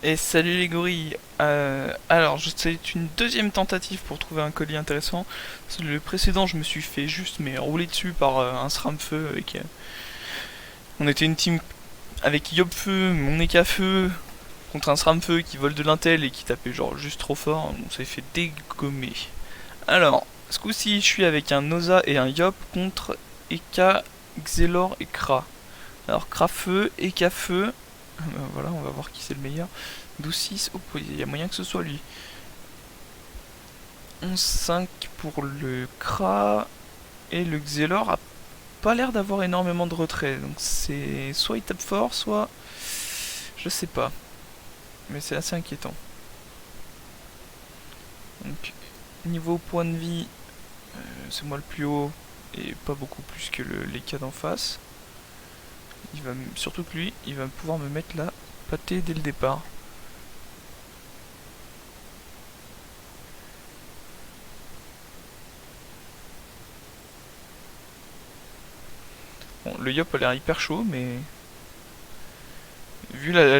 Et salut les gorilles. Alors, c'est une deuxième tentative pour trouver un colis intéressant. Le précédent, je me suis fait juste mais rouler dessus par un SRAM-feu avec. On était une team avec Yopfeu, mon Ekafeu, contre un SRAM-feu qui vole de l'intel et qui tapait genre juste trop fort. On s'est fait dégommer. Alors, ce coup-ci, je suis avec un Noza et un Yop contre Eka, Xelor et Kra. Alors, Krafeu, Ekafeu. Voilà, on va voir qui c'est le meilleur. 12-6, oh, il y a moyen que ce soit lui. 11-5 pour le Kra. Et le Xelor a pas l'air d'avoir énormément de retrait. Donc c'est soit il tape fort, soit... Je sais pas. Mais c'est assez inquiétant. Donc, niveau point de vie, c'est moi le plus haut. Et pas beaucoup plus que les cas d'en face. Surtout que lui, il va pouvoir me mettre la pâtée dès le départ. Bon, le Yop a l'air hyper chaud, mais... Vu la...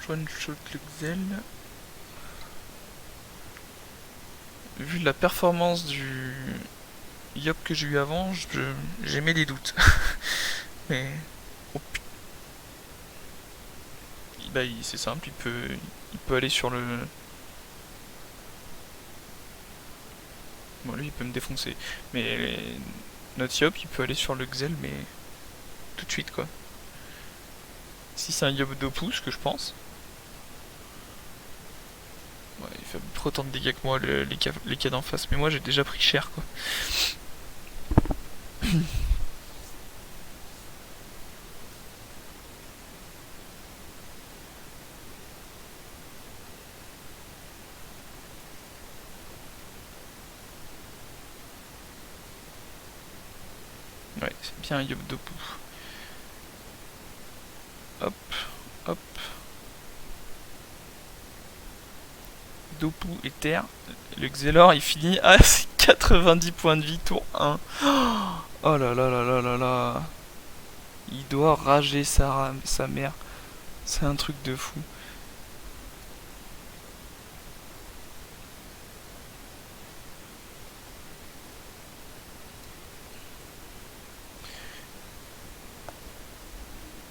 One shot le Xel. Vu la performance du Yop que j'ai eu avant, j'ai mis des doutes. Mais... Oh, bah, c'est simple, il peut aller sur le... Bon, lui, il peut me défoncer. Mais notre Yop, il peut aller sur le Xel, mais tout de suite, quoi. Si c'est un Yop 2 pouces, que je pense. Ouais, il fait trop tant de dégâts que moi, les cas d'en face. Mais moi, j'ai déjà pris cher, quoi. Ouais, c'est bien un Yop 2 pouces. Hop, hop. Dopu et Terre. Le Xelor il finit à 90 points de vie tour 1. Oh là là là là là là. Il doit rager sa mère. C'est un truc de fou.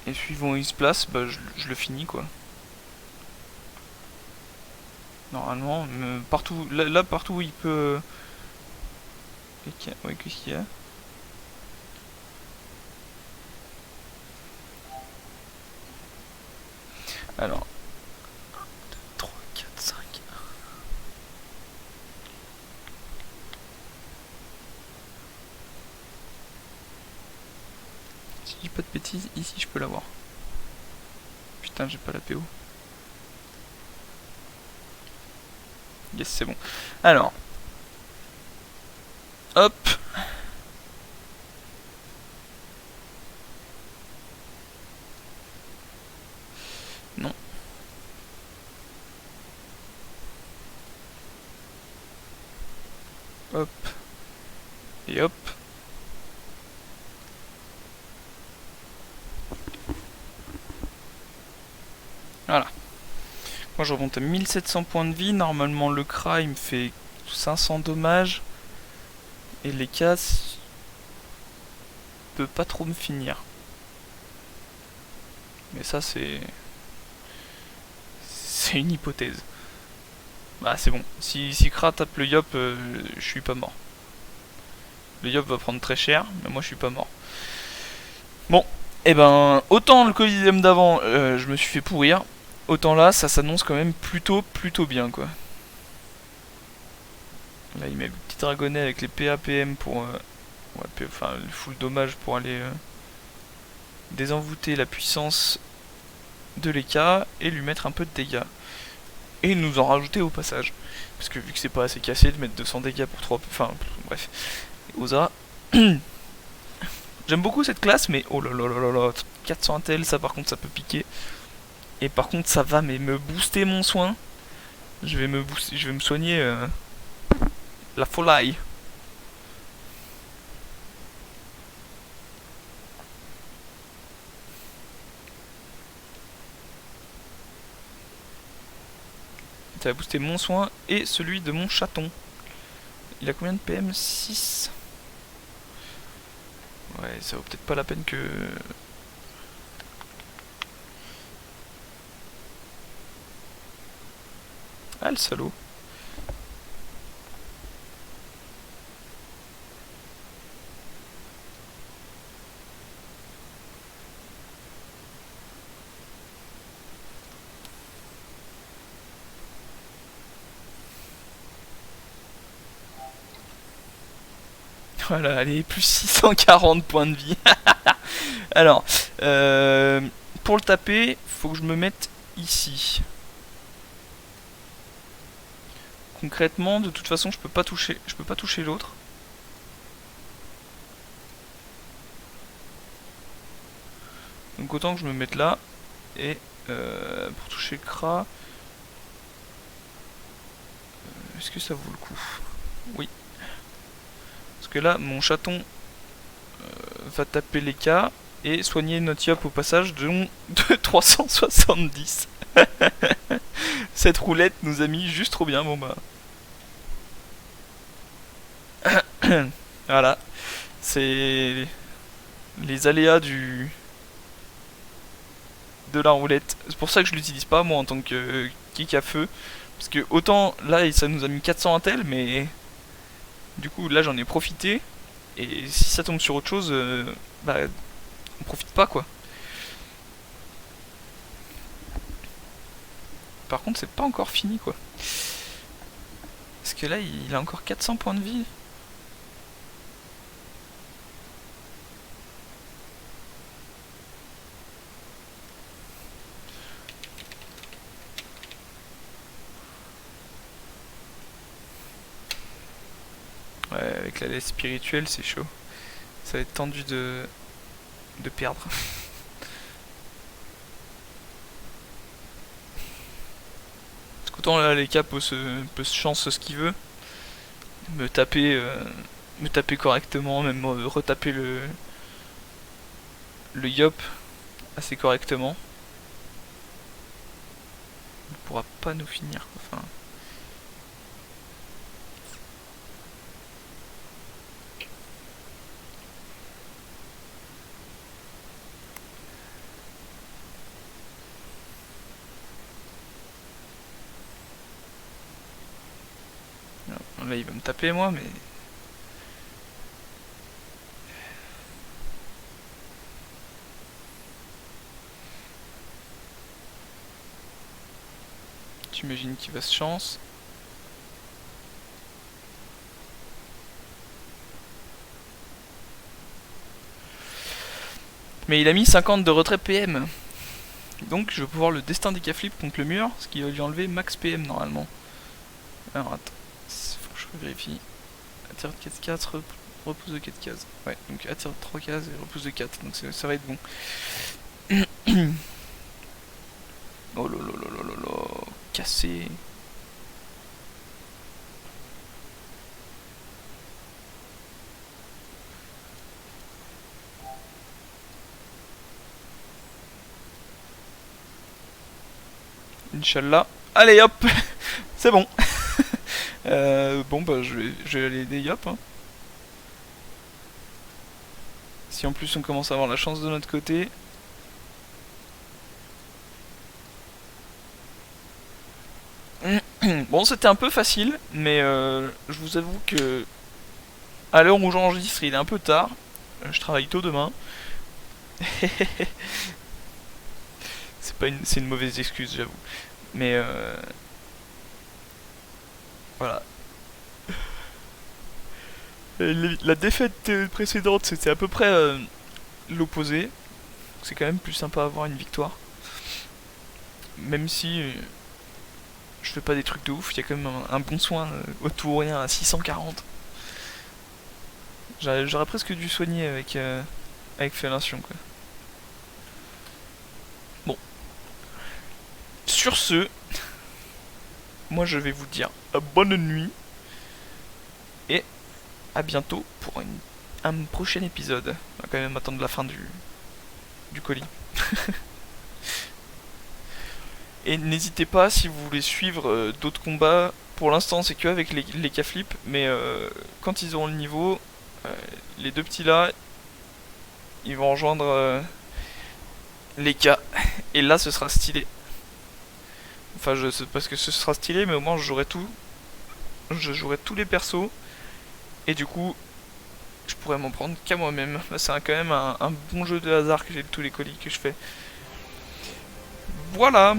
Et suivant où il se place, bah je le finis quoi. Normalement, partout, là, partout où il peut... Ouais, qu'est-ce qu'il y a? Alors, 2, 3, 4, 5. Si je dis pas de bêtises, ici je peux l'avoir. Putain, j'ai pas la PO. Yes, c'est bon. Alors. Hop. Non. Hop. Et hop. Voilà. Moi je remonte à 1700 points de vie. Normalement le Kra il me fait 500 dommages. Et les casses peut pas trop me finir. Mais ça c'est une hypothèse. Bah c'est bon. Si Kra tape le Yop, je suis pas mort. Le Yop va prendre très cher, mais moi je suis pas mort. Bon, et ben autant le Coliseum d'avant, je me suis fait pourrir. Autant là, ça s'annonce quand même plutôt bien quoi. Là, il met le petit dragonnet avec les PAPM pour... enfin, le full dommage pour aller désenvoûter la puissance de l'Eka et lui mettre un peu de dégâts. Et nous en rajouter au passage. Parce que vu que c'est pas assez cassé de mettre 200 dégâts pour 3... Enfin, bref. Osa. J'aime beaucoup cette classe, mais oh là là là là là, 400 intel, ça par contre ça peut piquer. Et par contre ça va mais me booster mon soin. Je vais me soigner La folie. Ça va booster mon soin et celui de mon chaton. Il a combien de PM? 6. Ouais, ça vaut peut-être pas la peine que... Ah, le salaud. Voilà, allez, plus 640 points de vie. Alors, pour le taper, faut que je me mette ici. Concrètement, de toute façon, je peux pas toucher l'autre. Donc autant que je me mette là. Et pour toucher le Kra, est-ce que ça vaut le coup? Oui. Parce que là, mon chaton va taper les cas et soigner notre yop au passage de 370. Cette roulette nous a mis juste trop bien. Bon bah. Voilà. C'est les aléas de la roulette. C'est pour ça que je l'utilise pas moi en tant que kick à feu. Parce que autant là ça nous a mis 400 intel, mais du coup là j'en ai profité. Et si ça tombe sur autre chose, bah on profite pas quoi. Par contre c'est pas encore fini quoi. Parce que là il a encore 400 points de vie. Ouais, avec la laisse spirituelle c'est chaud. Ça va être tendu de perdre. Parce qu'autant là les cas peut se chance ce qu'il veut. Me taper correctement, même retaper le yop assez correctement. Il pourra pas nous finir quoi. Enfin. Là il va me taper moi mais. J'imagine qu'il va se chance. Mais il a mis 50 de retrait PM. Donc je vais pouvoir le destin des flip contre le mur, ce qui va lui enlever max PM normalement. Alors attends, faut que je vérifie. Attire de 4 cases, repousse de 4 cases. Ouais, donc attire de 3 cases et repousse de 4, donc ça va être bon. Oh là là là là là là, cassé. Inch'Allah. Allez hop. C'est bon. Bon bah je vais aller des yop hein. Si en plus on commence à avoir la chance de notre côté. Bon c'était un peu facile, mais je vous avoue que à l'heure où j'enregistre il est un peu tard. Je travaille tôt demain. C'est une mauvaise excuse j'avoue. Mais voilà. La défaite précédente c'était à peu près l'opposé. C'est quand même plus sympa avoir une victoire. Même si je fais pas des trucs de ouf, il y a quand même un bon soin au tout ou rien à 640. J'aurais presque dû soigner avec Fellation quoi. Bon. Sur ce, moi je vais vous dire bonne nuit. Et à bientôt pour un prochain épisode. On va quand même attendre la fin du colis. Et n'hésitez pas si vous voulez suivre d'autres combats. Pour l'instant, c'est que avec les K-Flip, mais quand ils auront le niveau, euh, les deux petits là, ils vont rejoindre les K. Et là, ce sera stylé. Enfin, je sais pas ce que ce sera stylé, mais au moins je jouerai tout. Je jouerai tous les persos. Et du coup, je pourrais m'en prendre qu'à moi-même. C'est quand même un bon jeu de hasard que j'ai de tous les colis que je fais. Voilà.